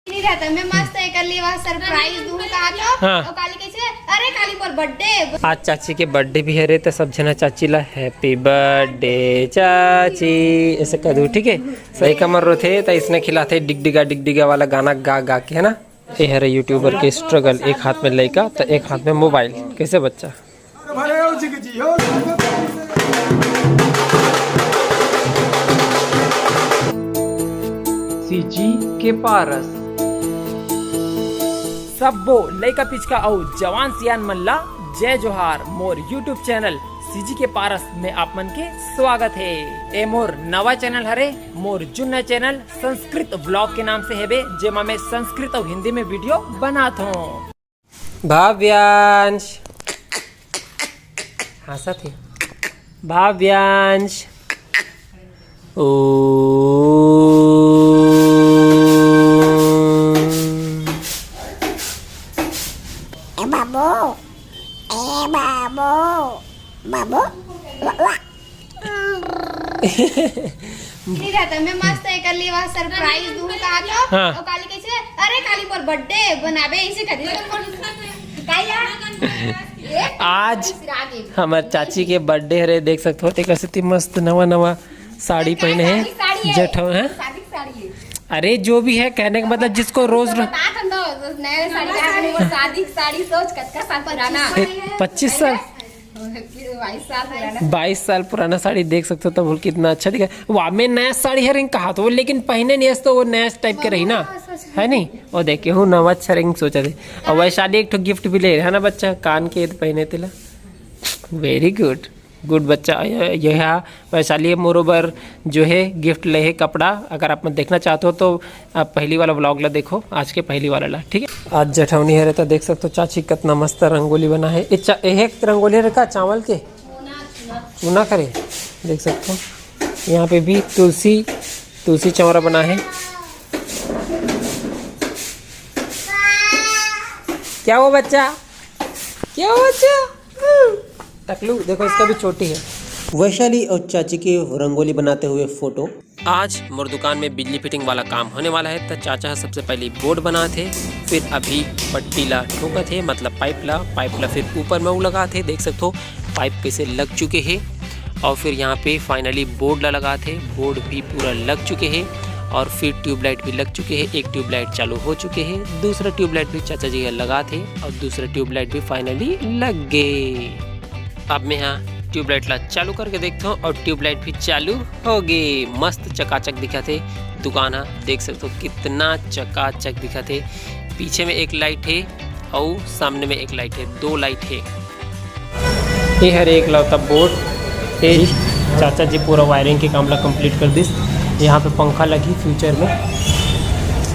नहीं रहता मैं मस्त एक सरप्राइज दूं कहा तो हाँ। और काली कैसे अरे काली पर बर्थडे आज चाची के बर्थडे भी है रे, तो सब जना चाची ला हैप्पी बर्थडे चाची ऐसे कह दो, ठीक है। सही कमर रो थे तो इसने खिलाते डिग डिगा वाला गाना गा गा के, है ना। ये है रे यूट्यूबर के स्ट्रगल, एक हाथ में लड़का तो एक हाथ में मोबाइल, कैसे बच्चा। सीजी के पारस सबो लइका पिचका और जवान सियान मल्ला जय जोहार मोर यूट्यूब चैनल सीजी के पारस में आप मन के स्वागत है। ए मोर नवा चैनल हरे, मोर जुन्ना चैनल संस्कृत ब्लॉग के नाम से है जेमा मैं संस्कृत और हिंदी में वीडियो बनाता हूँ। भाव्यांश हंसा थे, भाव्यांश ओ नहीं रहता मैं मस्त एक सरप्राइज दूं कहा तो हाँ। और काली कैसे अरे काली पर बर्थडे बनावे इसे कर आज हमारे चाची के बर्थडे है रे, देख सकते हो। कैसे मस्त नवा साड़ी पहने हैं जेठो है। अरे जो भी है कहने का मतलब जिसको रोज नया साड़ी साड़ी सोच कच्चा साल पुराना 25 साल 22 साल पुराना साड़ी देख सकते हो, तब कितना अच्छा दिखा। वाह में नया साड़ी है रिंग कहा तो, लेकिन पहने नहीं तो वो नया टाइप के रही ना, है नहीं। और देखे हूँ नवा अच्छा रिंग सोचा थे। और वैशाली एक गिफ्ट भी ले रहा है ना बच्चा, कान के पहने थे। वेरी गुड बच्चा। यह वैशाली मोरोबर जो है गिफ्ट ले है कपड़ा। अगर आप देखना चाहते हो तो आप पहली वाला व्लॉग ला देखो, आज के पहली वाला ला, ठीक है। आज जठौनी है तो देख सकते हो चाची कितना मस्त रंगोली बना है। एक रंगोली रखा चावल के चूना करे, देख सकते हो। यहाँ पे भी तुलसी चौरा बना है। क्या हुआ बच्चा, क्या हुआ बच्चा। टकलू देखो इसका भी छोटी है। वैशाली और चाची की रंगोली बनाते हुए फोटो। आज मोर दुकान में बिजली फिटिंग वाला काम होने वाला है, तो चाचा सबसे पहले बोर्ड बना थे, फिर अभी पट्टी ला ठोका थे, मतलब पाइप ला फिर ऊपर में वो लगा थे। देख सकते हो पाइप कैसे लग चुके हैं। और फिर यहाँ पे फाइनली बोर्ड ला लगा थे, बोर्ड भी पूरा लग चुके हैं। और फिर ट्यूबलाइट भी लग चुके हैं, एक ट्यूबलाइट चालू हो चुके हैं, दूसरा ट्यूबलाइट भी चाचा जी लगा थे और दूसरा ट्यूबलाइट भी फाइनली लग गए। अब मैं यहाँ ट्यूबलाइट ला चालू करके देखता हूँ और ट्यूबलाइट भी चालू हो गई। मस्त चकाचक दिखा थे दुकान, देख सकते हो कितना चकाचक दिखा थे। पीछे में एक लाइट है और सामने में एक लाइट है, 2 लाइट है। ये हर एक लौता बोर्ड तेज चाचा जी पूरा वायरिंग के काम ला कंप्लीट कर दी। यहाँ पे पंखा लगी फ्यूचर में।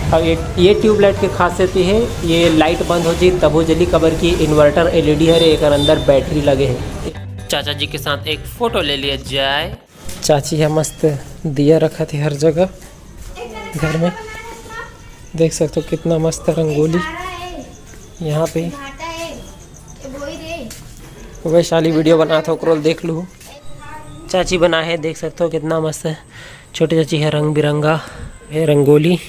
और ये ट्यूबलाइट की खासियत है, ये लाइट बंद हो जाए तब हो जली कबर की। इन्वर्टर LED है, एक अंदर बैटरी लगे हैं। चाचा जी के साथ एक फोटो ले लिया जाए। चाची यहाँ मस्त दिया रखा थे हर जगह घर में, देख सकते हो कितना मस्त रंगोली। यहाँ पे वैशाली वीडियो बना था, ओकरोल देख लूँ। चाची बना है, देख सकते हो कितना मस्त है। छोटी चाची है, रंग बिरंगा है रंगोली।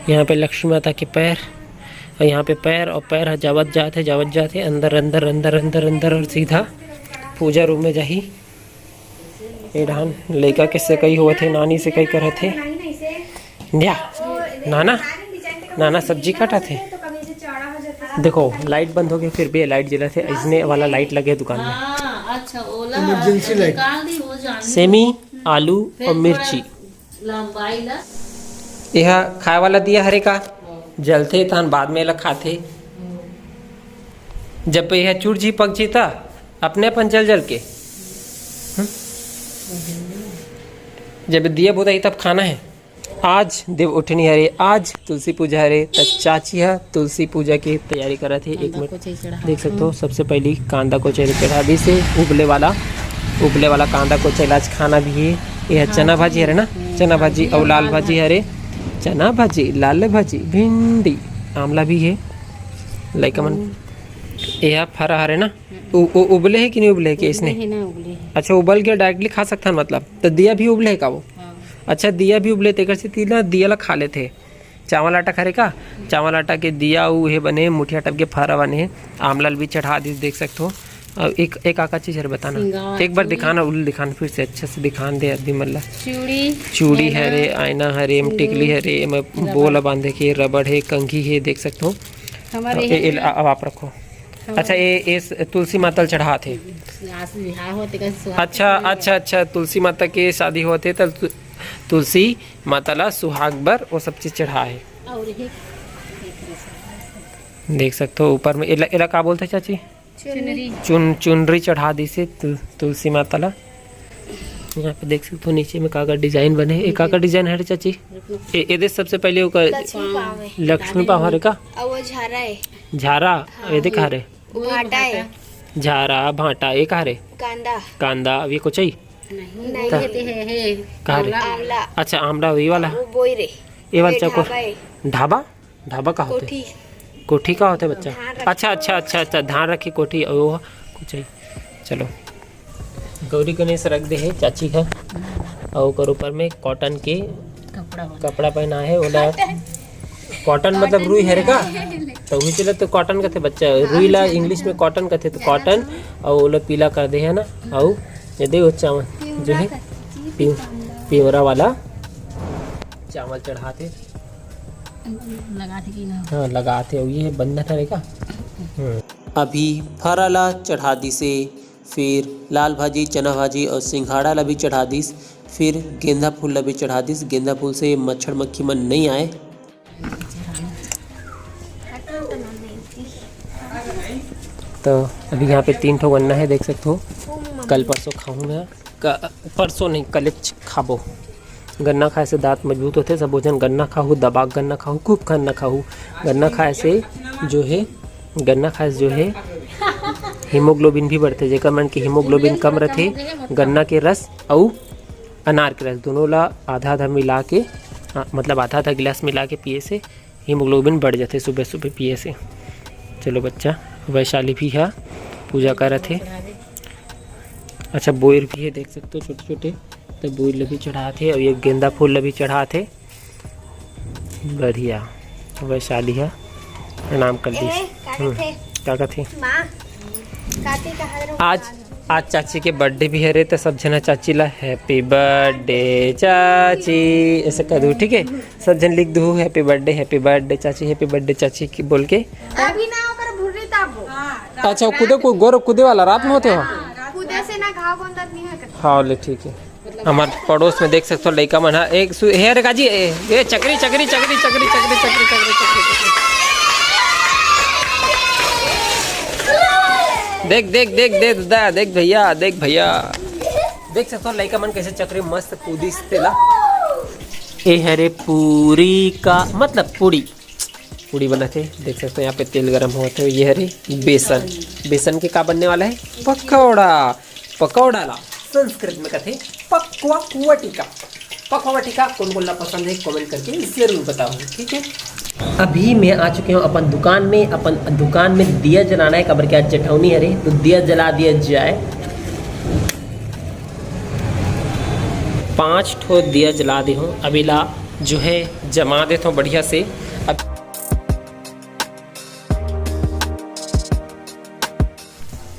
यहाँ पे लक्ष्मी माता के पैर और यहाँ पे पैर और पैर जावत जाते अंदर और सीधा पूजा रूम में जाही। ये ढान लड़का किससे कई हुए थे, नानी से कई करे थे। नाना सब्जी काटा थे। देखो लाइट बंद हो गई, फिर भी लाइट जला थे। इसने वाला लाइट लगे दुकान में। Emergency light. सेमी आलू और मिर्ची। यह खाए वाला दिया हरे का जलते था, बाद में खाते। जब यह चूर जी पक जीता अपने अपन जल के जब दिया बोता तब खाना है। आज देव उठनी हरे, आज तुलसी पूजा हरे, तब चाची है तुलसी पूजा की तैयारी कर रहे थे। 1 मिनट देख सकते हो। सबसे पहले कांदा को चढ़ा दी से उबले वाला कांदा को आज खाना भी है। यह चना भाजी है ना, चना भाजी और लाल भाजी हरे, चना भाजी, लाल भाजी, भिंडी, आंवला भी है। लाइक मन यह फरा हरे ना, उबले है कि नहीं उबले है कि इसने? अच्छा उबल के डायरेक्टली खा सकता है मतलब। तो दिया भी उबले है का वो? अच्छा दिया भी उबले थे, दिया ला खा लेते। चावल आटा खरे का चावल आटा के दिया हुए बने मुठिया टप के फारा बने आमलाल भी चढ़ा दी देख सकते हो। और एक आका चीज है बताना, एक बार दिखाना उल्लू दिखाना फिर से अच्छे से दिखान दे अभी मतलब चूड़ी है रे, आईना है रे, टिकली है रे, बोला बांधे के रबड़ है, कंघी है देख सकते हो। अब आप रखो। अच्छा ये तुलसी माता चढ़ा थे। अच्छा तुलसी माता के शादी होते तो तुलसी माता ला सुहाग बर वो सब चीज चढ़ा है देख सकते हो। ऊपर में इला का बोलते चाची चुनरी चढ़ा दी से तुलसी माता ला। यहाँ पे देख सकते हो नीचे में काका डिजाइन बने, एक काका डिजाइन है चाची। ये सबसे पहले लक्ष्मी पाव है का झारा ये देखा रे झारा भाटा ये कहा रे कांदा अब ये कुछ कहा रे। अच्छा आमला ये वाला ये वाला चको ढाबा ढाबा का होते कोठी का होता है बच्चा। अच्छा धान रखी कोठी और कुछ चलो गौरी गणेश रख दे है चाची का। और ऊपर में कॉटन के कपड़ा पहना है ओला कॉटन मतलब रुई है का तो वही चला तो कॉटन का थे बच्चा रुई ला इंग्लिश में कॉटन का थे तो कॉटन और ओला पीला कर दे है ना। और ये देखो चावल जो है पिवरा वाला चावल चढ़ाते हाँ लगाते और ये बंधन रहेगा। अभी फराला चढ़ा दी से फिर लाल भाजी चना भाजी और सिंघाड़ा ला भी चढ़ा दीस, फिर गेंदा फूल ला भी चढ़ा दीस। गेंदा फूल से मच्छर मक्खी मन नहीं आए। तो अभी यहाँ पे 3 ठो गन्ना है देख सकते हो। कल परसों खाऊंगा परसों नहीं कल खाबो। गन्ना खाए से दांत मजबूत होते सब भोजन गन्ना खाऊँ दबाक गन्ना खाऊँ खूब गन्ना खाऊँ। गन्ना खाए से जो है हीमोग्लोबिन भी बढ़ते जेकर मन के हीमोग्लोबिन कम रहते। गन्ना के रस और अनार के रस दोनों ला आधा आधा मिला के मतलब आधा आधा गिलास मिला के पिए से हीमोग्लोबिन बढ़ जाते सुबह सुबह पिए से। चलो बच्चा वैशाली भी है पूजा कर रहे थे। अच्छा बोयर भी है देख सकते हो छोटे छोटे तो बोयर भी चढ़ाते और ये गेंदा फूल भी चढ़ाते। बढ़िया वैशाली है प्रणाम कर दी। क्या कहते आज चाची के बर्थडे भी है रे तो सब जना चाची ला हैप्पी बर्थडे चाची ऐसे कर दो ठीक है। सब जन लिख दो हैप्पी बर्थडे चाची की बोल के। अच्छा कूदे वाला रात में होते हो हाँ ले ठीक है। हमारे पड़ोस में देख सकते हो लड़का मन एक हेयर काजी ये चक्री देख भैया देख सकते हो लड़का मन कैसे चक्री मस्त कूदी तेला। ये है रे पूरी का मतलब पूड़ी बना थे देख सकते हो। यहाँ पे तेल गरम हुआ था। ये है रे बेसन के का बनने वाला है पकौड़ा ला संस्कृत में कहते पकवा टीका कौन बोलना पसंद है कमेंट करके जरूर बताओ ठीक है। अभी मैं आ चुके हूँ अपन दुकान में दिया जलाना है कबर क्या चटौनी है रे तो दिया जला दिया जाए। 5 ठो दिया जला दे हूँ अभी ला जो है जमा देता हूँ बढ़िया से। अब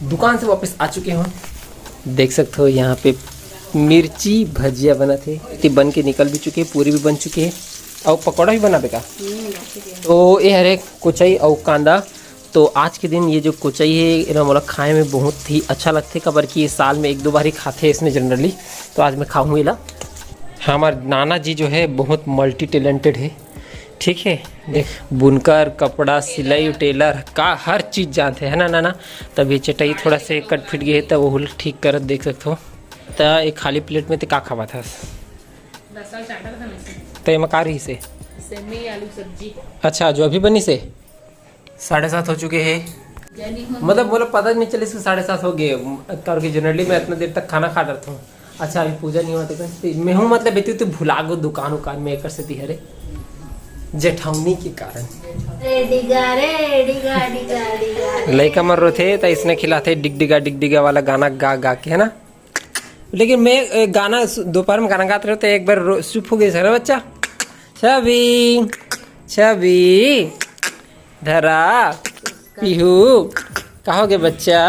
दुकान से वापस आ चुके हैं देख सकते हो। यहाँ पे मिर्ची भजिया बना थे बन के निकल भी चुके हैं पूरी भी बन चुके हैं और पकौड़ा भी बना बेका। तो ये हरे कुचाई और कांदा। तो आज के दिन ये जो कुचाई है मोला खाए में बहुत ही अच्छा लगते कबर की ये साल में 1-2 बार ही खाते हैं इसमें जनरली। तो आज मैं खाऊंगी ला। हमारे नाना जी जो है बहुत मल्टी टैलेंटेड है ठीक है। देख बुनकर कपड़ा सिलाई टेलर का हर चीज़ जानते हैं ना नाना। तब ये चटाई थोड़ा से कट फिट गई है तब वो ठीक कर देख सकते हो। तो एक खाली प्लेट में तो का खावा था तो ये मका रही से आलू सब्जी। अच्छा जो अभी बनी से 7:30 हो चुके हैं मतलब बोलो पता नहीं चले इसको 7:30 हो गए करके जनरली मैं इतना देर तक खाना खा रहा हूँ। अच्छा अभी पूजा नहीं होती मैं हूँ मतलब बेटी तो भुला गो दुकान में एक से तिहरे जेठौनी के कारण लड़का मर रहे थे तो इसने खिलाते डिग वाला गाना गा के है ना। लेकिन मैं गाना दोपहर में गाना गाते रहते एक बार चुप हो गई सर बच्चा छवि छवि धरा पीहू कहोगे बच्चा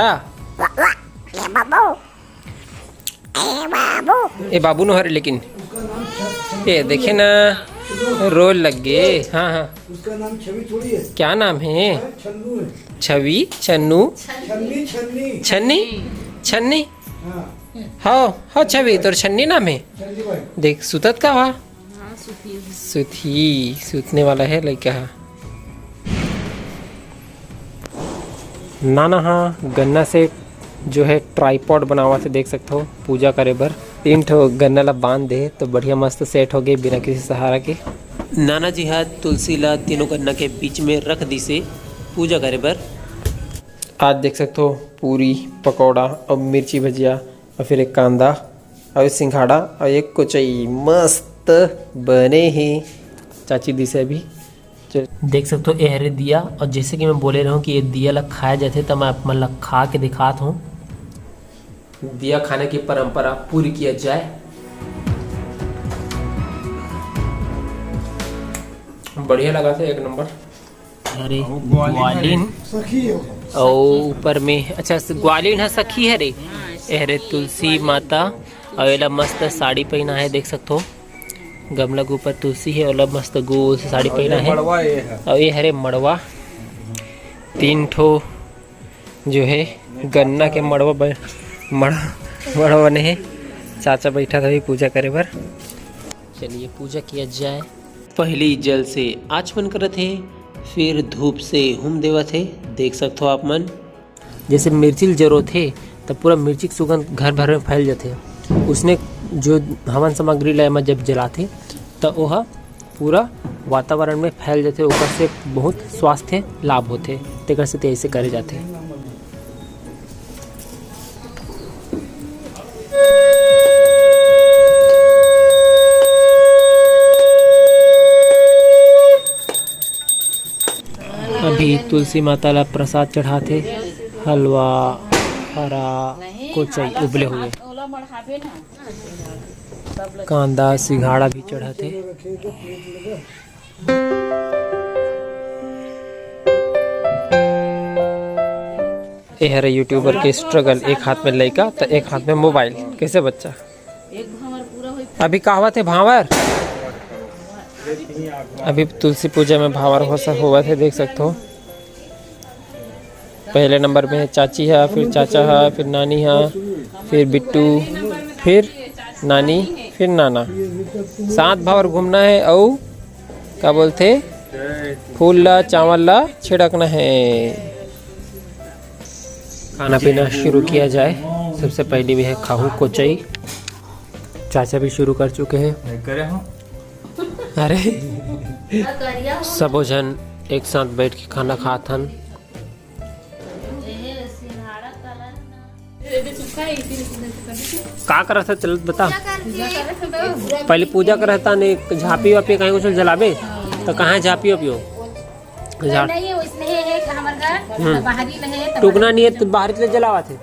ए बाबू नो हरे लेकिन ये देखे ना रोल लग गए। हाँ हाँ उसका नाम छवि थोड़ी है। क्या नाम है? छन्नू है। छवि छन्नू छन्नी छन्नी छन्नी छन्नी हाँ हाँ हाँ छवि तोर छन्नी नाम है। छन्नी भाई देख सुतत का वहाँ सुथी सुतने वाला है लड़का। नाना हाँ गन्ना से जो है ट्राईपॉड बना हुआ से देख सकते हो पूजा करे बर 3 ठो गन्ना ला बांध दे तो बढ़िया मस्त सेट हो गए बिना किसी सहारा के। नाना जी हाथ तुलसी ला तीनों गन्ना के बीच में रख दी से पूजा करे बर। आज देख सकते हो पूरी पकौड़ा और मिर्ची भजिया और फिर एक कांदा और एक सिंघाड़ा और एक कोचई मस्त बने हैं चाची दी से अभी देख सकते हो ये हरे दिया। और जैसे कि मैं बोले रहा हूँ कि ये दिया ला खाया जाते तो मैं आप मन ला खा के दिखाता हूँ। दिया खाने की परंपरा पूरी किया जाए। बढ़िया लगा था एक नंबर। अरे ग्वालिन सखी है। और ऊपर में अच्छा ग्वालिन है सखी है रे। अरे तुलसी माता और ये मस्त साड़ी पहना है देख सकते हो। गमला के ऊपर तुलसी है और मस्त गोल से साड़ी पहना है। और ये हरे मड़वा 3 ठो जो है गन्ना के मड़वा बने हैं। चाचा बैठा था भी पूजा करे बर। चलिए पूजा किया जाए। पहली जल से आचमन करत है फिर धूप से हुम देवत है देख सकते हो आप मन। जैसे मिर्ची जरूरत है तब पूरा मिर्ची की सुगंध घर भर में फैल जाते हैं। उसने जो हवन सामग्री लाए में जब जलाते तो वह पूरा वातावरण में फैल जाते ऊपर से बहुत स्वास्थ्य लाभ होते तेकर से ऐसे करे जाते। अभी तुलसी माता ला प्रसाद चढ़ाते हलवा हरा कोचई उबले हुए कांदा सिंघाड़ा भी चढ़ाते। ये है यूट्यूबर के स्ट्रगल। एक हाथ में लड़का तो एक हाथ में मोबाइल कैसे बच्चा। अभी कहावत है भावर। अभी तुलसी पूजा में भावर हुआ थे देख सकते हो। पहले नंबर में चाची है फिर चाचा है फिर नानी है फिर बिट्टू फिर नानी फिर नाना। 7 भावर घूमना है और क्या बोलते फूल ला चावल ला छिड़कना है। खाना पीना शुरू किया जाए। सबसे पहले भी है खाहू कोचई। चाचा भी शुरू कर चुके हैं। अरे सबो जन एक साथ बैठ के खाना खाथन। का करत था चल बता। पहले पूजा करत था ने झापी वापी कहीं कुछ जलाबे तो कहाँ झापी वापी हो टुकना नहीं है तो बाहर से जलावा थे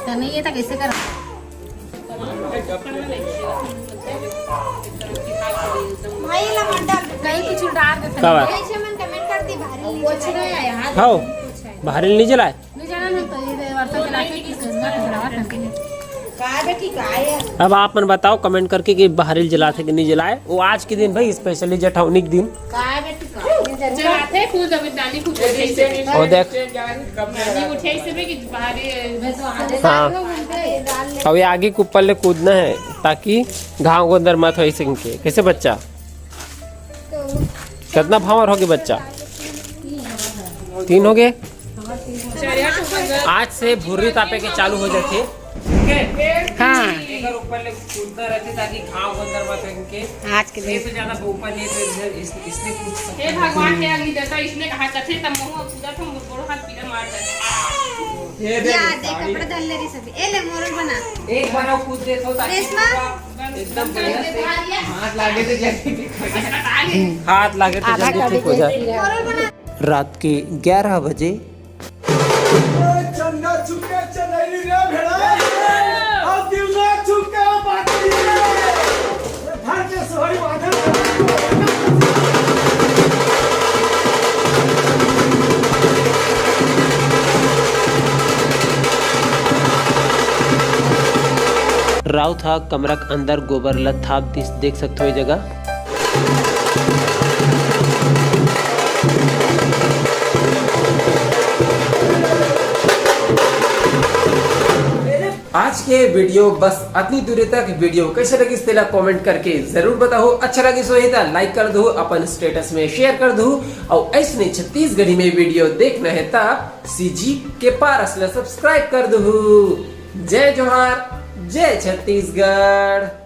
नहीं है तो कैसे कर भाई ला मंडल कहीं कुछ डाल दे का बात ऐसे मन कमेंट कर दी भारी कुछ नहीं आया हाँ बाहर नहीं जलाए। नहीं जाना ना तो ये वर्षा चला के किस चलावा करके का बेटी का है। अब आप मन बताओ कमेंट करके कि बाहर जलाते कि नहीं जलाए। वो आज के दिन भाई स्पेशली जठौनी के दिन का बेटी का चलाते खुद अभी दानी खुद उठे से और देख दानी उठे से भी कि बाहर हाँ अब ये आगे के ऊपर ले कूदना है ताकि घाव को अंदर मत हो सके। कैसे बच्चा कितना भावर हो गया बच्चा 3 हो गए। आज से भुर्री तापे के चालू हो जाते। हाँ ऊपर ले कूदना रहते ताकि घाव को अंदर मत हो सके। आज के दिन से ज्यादा ऊपर नहीं तो इसलिए कूद सकते। हे भगवान के अग्नि देवता इसने कहा कथे तब मोह पूजा तो मोर हाथ पीला मार दे। यार देख कपड़े डाल ले रही सभी ए ले मोरल बना एक बार कूद दे तो ताकि रेशमा एकदम हाथ लागे तो जल्दी ठीक हो जाए। मोरल बना रात के 11 बजे चंदा चुके चनैली रे भेड़ा और दिलना चुके बाकी रे भाग्य सोहरी बाधन ताऊ था कमरक अंदर गोबर लत था देख सकते हो ये जगह। आज के वीडियो बस इतनी दूरी तक। वीडियो कैसे लगी इसला कमेंट करके जरूर बताओ। अच्छा लगी सो ही लाइक कर दो, अपन स्टेटस में शेयर कर दो और ऐसे छत्तीसगढ़ी में वीडियो देखना है ता सीजी के पार सब्सक्राइब कर दो। जय जोहार, जय छत्तीसगढ़।